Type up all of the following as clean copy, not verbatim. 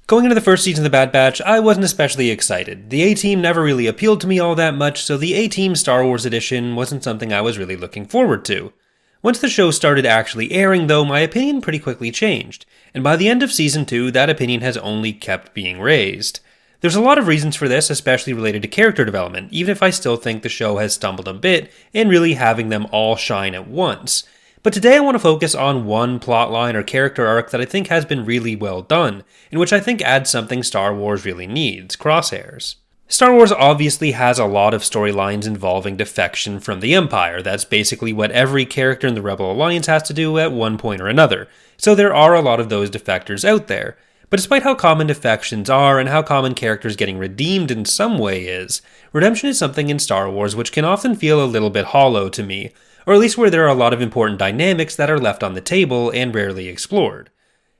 Going into the first season of The Bad Batch, I wasn't especially excited. The A-Team never really appealed to me all that much, so the A-Team Star Wars edition wasn't something I was really looking forward to. Once the show started actually airing, though, my opinion pretty quickly changed, and by the end of Season 2, that opinion has only kept being raised. There's a lot of reasons for this, especially related to character development, even if I still think the show has stumbled a bit in really having them all shine at once. But today I want to focus on one plotline or character arc that I think has been really well done, and which I think adds something Star Wars really needs: Crosshairs. Star Wars obviously has a lot of storylines involving defection from the Empire. That's basically what every character in the Rebel Alliance has to do at one point or another, so there are a lot of those defectors out there. But despite how common defections are and how common characters getting redeemed in some way is, redemption is something in Star Wars which can often feel a little bit hollow to me, or at least where there are a lot of important dynamics that are left on the table and rarely explored.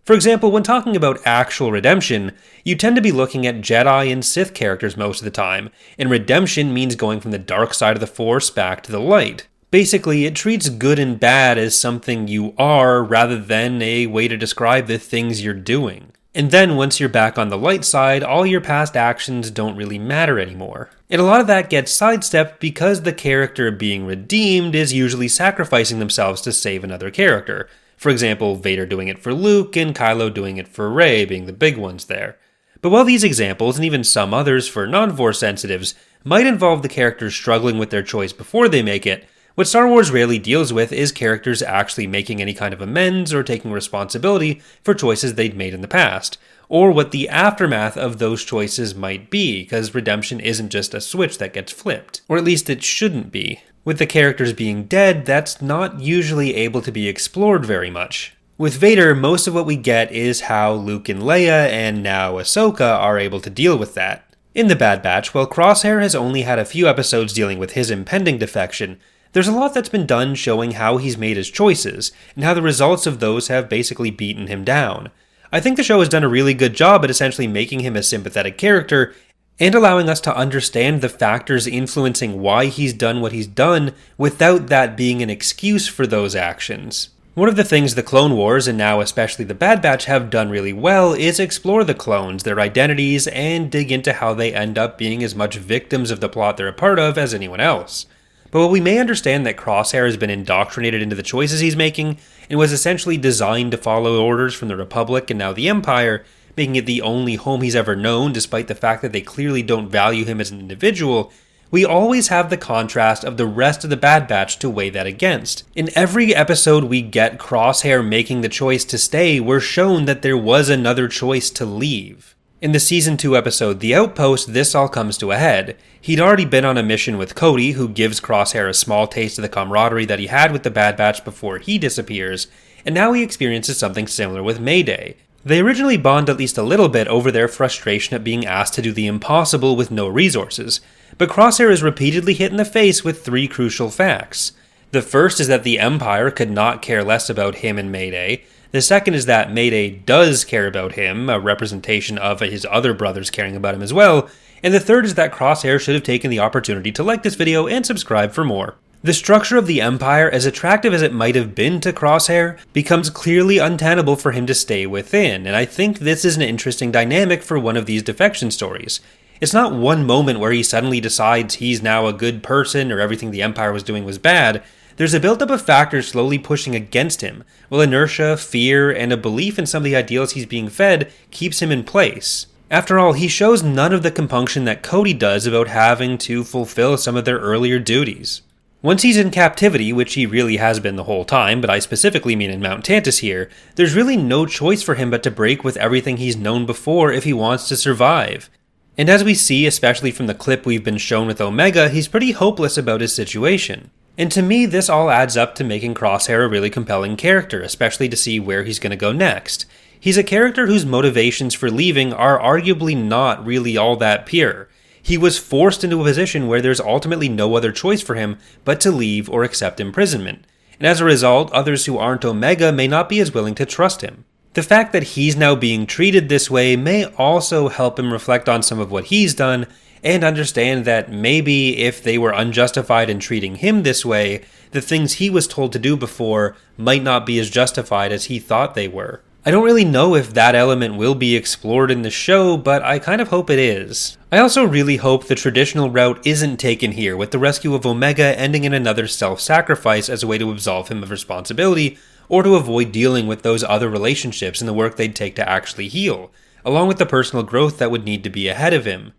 For example, when talking about actual redemption, you tend to be looking at Jedi and Sith characters most of the time, and redemption means going from the dark side of the Force back to the light. Basically, it treats good and bad as something you are rather than a way to describe the things you're doing. And then once you're back on the light side, all your past actions don't really matter anymore. And a lot of that gets sidestepped because the character being redeemed is usually sacrificing themselves to save another character. For example, Vader doing it for Luke and Kylo doing it for Rey being the big ones there. But while these examples, and even some others for non-Force sensitives, might involve the characters struggling with their choice before they make it, what Star Wars rarely deals with is characters actually making any kind of amends or taking responsibility for choices they'd made in the past, or what the aftermath of those choices might be, because redemption isn't just a switch that gets flipped. Or at least it shouldn't be. With the characters being dead, that's not usually able to be explored very much. With Vader, most of what we get is how Luke and Leia, and now Ahsoka, are able to deal with that. In The Bad Batch, while Crosshair has only had a few episodes dealing with his impending defection, there's a lot that's been done showing how he's made his choices, and how the results of those have basically beaten him down. I think the show has done a really good job at essentially making him a sympathetic character, and allowing us to understand the factors influencing why he's done what he's done, without that being an excuse for those actions. One of the things the Clone Wars, and now especially The Bad Batch, have done really well is explore the clones, their identities, and dig into how they end up being as much victims of the plot they're a part of as anyone else. But while we may understand that Crosshair has been indoctrinated into the choices he's making, and was essentially designed to follow orders from the Republic and now the Empire, making it the only home he's ever known despite the fact that they clearly don't value him as an individual, we always have the contrast of the rest of the Bad Batch to weigh that against. In every episode we get Crosshair making the choice to stay, we're shown that there was another choice to leave. In the Season 2 episode The Outpost, this all comes to a head. He'd already been on a mission with Cody, who gives Crosshair a small taste of the camaraderie that he had with the Bad Batch before he disappears, and now he experiences something similar with Mayday. They originally bond at least a little bit over their frustration at being asked to do the impossible with no resources, but Crosshair is repeatedly hit in the face with three crucial facts. The first is that the Empire could not care less about him and Mayday. The second is that Mayday does care about him, a representation of his other brothers caring about him as well, and the third is that Crosshair should have taken the opportunity to like this video and subscribe for more. The structure of the Empire, as attractive as it might have been to Crosshair, becomes clearly untenable for him to stay within, and I think this is an interesting dynamic for one of these defection stories. It's not one moment where he suddenly decides he's now a good person or everything the Empire was doing was bad. There's a buildup of factors slowly pushing against him, while inertia, fear, and a belief in some of the ideals he's being fed keeps him in place. After all, he shows none of the compunction that Cody does about having to fulfill some of their earlier duties. Once he's in captivity, which he really has been the whole time, but I specifically mean in Mount Tantus here, there's really no choice for him but to break with everything he's known before if he wants to survive. And as we see, especially from the clip we've been shown with Omega, he's pretty hopeless about his situation. And to me, this all adds up to making Crosshair a really compelling character, especially to see where he's going to go next. He's a character whose motivations for leaving are arguably not really all that pure. He was forced into a position where there's ultimately no other choice for him but to leave or accept imprisonment. And as a result, others who aren't Omega may not be as willing to trust him. The fact that he's now being treated this way may also help him reflect on some of what he's done, and understand that maybe if they were unjustified in treating him this way, the things he was told to do before might not be as justified as he thought they were. I don't really know if that element will be explored in the show, but I kind of hope it is. I also really hope the traditional route isn't taken here, with the rescue of Omega ending in another self-sacrifice as a way to absolve him of responsibility, or to avoid dealing with those other relationships and the work they'd take to actually heal, along with the personal growth that would need to be ahead of him.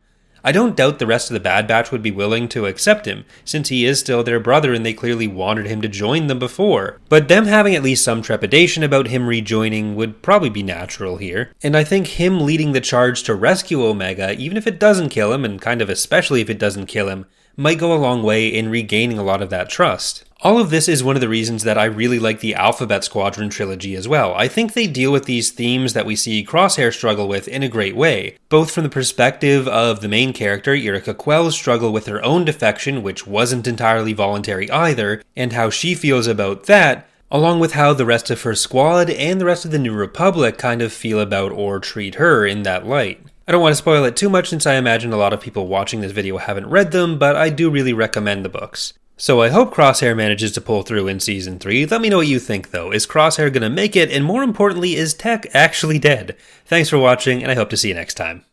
I don't doubt the rest of the Bad Batch would be willing to accept him, since he is still their brother and they clearly wanted him to join them before. But them having at least some trepidation about him rejoining would probably be natural here. And I think him leading the charge to rescue Omega, even if it doesn't kill him, and kind of especially if it doesn't kill him, might go a long way in regaining a lot of that trust. All of this is one of the reasons that I really like the Alphabet Squadron trilogy as well. I think they deal with these themes that we see Crosshair struggle with in a great way, both from the perspective of the main character, Yrica Quell's struggle with her own defection, which wasn't entirely voluntary either, and how she feels about that, along with how the rest of her squad and the rest of the New Republic kind of feel about or treat her in that light. I don't want to spoil it too much since I imagine a lot of people watching this video haven't read them, but I do really recommend the books. So I hope Crosshair manages to pull through in Season 3. Let me know what you think though. Is Crosshair gonna make it? And more importantly, is Tech actually dead? Thanks for watching, and I hope to see you next time.